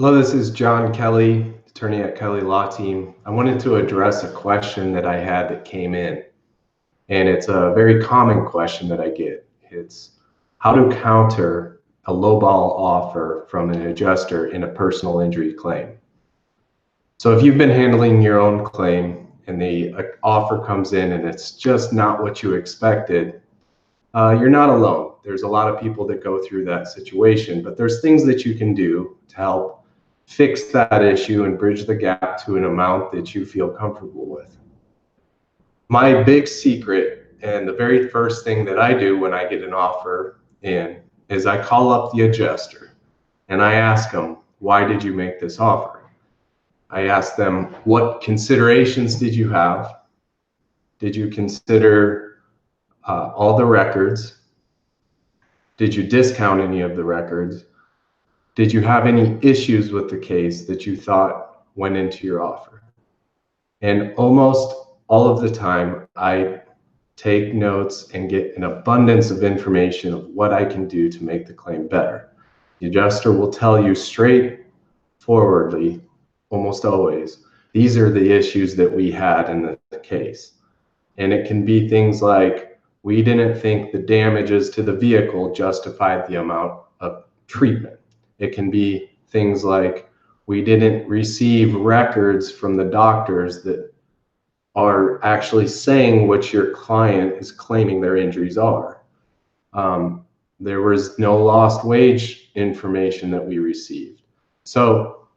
Hello, this is John Kelly, attorney at Kelly Law Team. I wanted to address a question that I had that came in, and it's a very common question that I get. It's how to counter a lowball offer from an adjuster in a personal injury claim. So if you've been handling your own claim and the offer comes in and it's just not what you expected, you're not alone. There's a lot of people that go through that situation, but there's things that you can do to help fix that issue and bridge the gap to an amount that you feel comfortable with. My big secret, and the very first thing that I do when I get an offer in, is I call up the adjuster and I ask them, why did you make this offer? I ask them, what considerations did you have? Did you consider all the records? Did you discount any of the records? Did you have any issues with the case that you thought went into your offer? And almost all of the time, I take notes and get an abundance of information of what I can do to make the claim better. The adjuster will tell you straightforwardly, almost always, these are the issues that we had in the case. And it can be things like, we didn't think the damages to the vehicle justified the amount of treatment. It can be things like, we didn't receive records from the doctors that are actually saying what your client is claiming their injuries are. There was no lost wage information that we received. So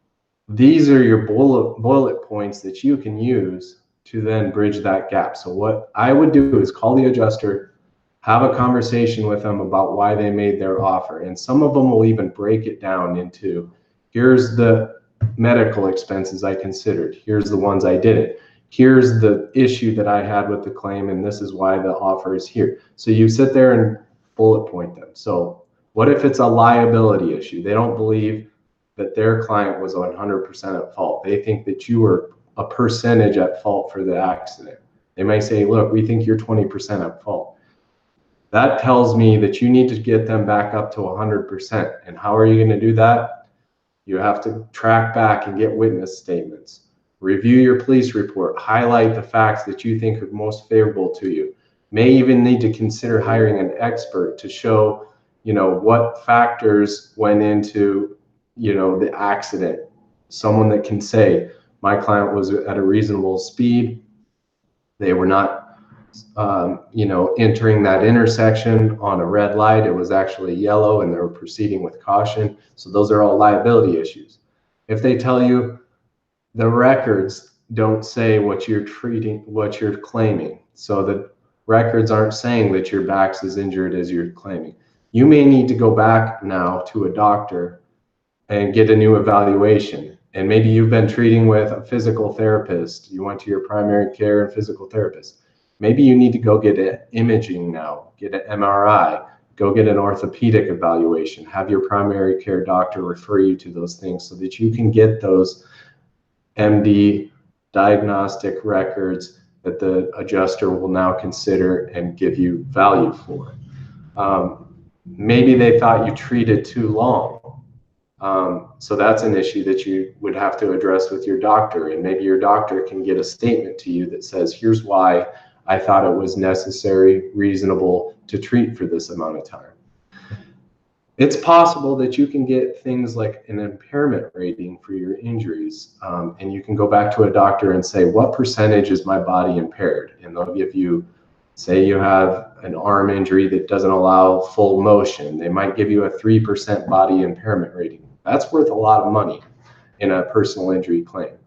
these are your bullet points that you can use to then bridge that gap. So what I would do is call the adjuster, have a conversation with them about why they made their offer. And some of them will even break it down into, here's the medical expenses I considered. Here's the ones I didn't. Here's the issue that I had with the claim, and this is why the offer is here. So you sit there and bullet point them. So what if it's a liability issue? They don't believe that their client was 100% at fault. They think that you were a percentage at fault for the accident. They may say, look, we think you're 20% at fault. That tells me that you need to get them back up to 100%. And how are you going to do that? You have to track back and get witness statements. Review your police report. Highlight the facts that you think are most favorable to you. May even need to consider hiring an expert to show, what factors went into, the accident. Someone that can say, my client was at a reasonable speed. They were not entering that intersection on a red light. It was actually yellow and they were proceeding with caution. So those are all liability issues. If they tell you the records don't say what you're claiming, so the records aren't saying that your back's as injured as you're claiming, you may need to go back now to a doctor and get a new evaluation. And maybe you've been treating with a physical therapist. You went to your primary care and physical therapist. Maybe you need to go get an imaging now, get an MRI, go get an orthopedic evaluation, have your primary care doctor refer you to those things so that you can get those MD diagnostic records that the adjuster will now consider and give you value for. Maybe they thought you treated too long. So that's an issue that you would have to address with your doctor. And maybe your doctor can get a statement to you that says, here's why I thought it was necessary, reasonable to treat for this amount of time. It's possible that you can get things like an impairment rating for your injuries, and you can go back to a doctor and say, what percentage is my body impaired? And they'll give you, say you have an arm injury that doesn't allow full motion. They might give you a 3% body impairment rating. That's worth a lot of money in a personal injury claim.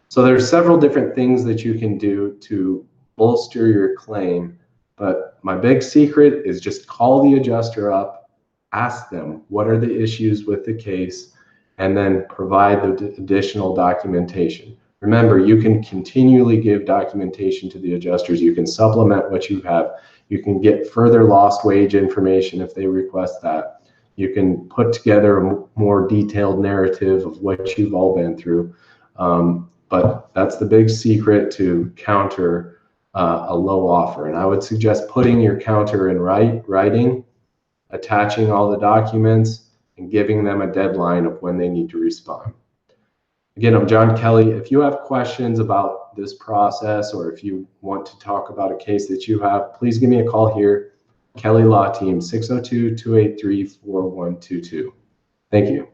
So there's several different things that you can do to bolster your claim, but my big secret is just call the adjuster up, ask them what are the issues with the case, and then provide the additional documentation. Remember, you can continually give documentation to the adjusters. You can supplement what you have. You can get further lost wage information if they request that. You can put together a more detailed narrative of what you've all been through. But that's the big secret to counter a low offer. And I would suggest putting your counter in writing, attaching all the documents, and giving them a deadline of when they need to respond. Again, I'm John Kelly. If you have questions about this process, or if you want to talk about a case that you have, please give me a call here. Kelly Law Team, 602-283-4122. Thank you.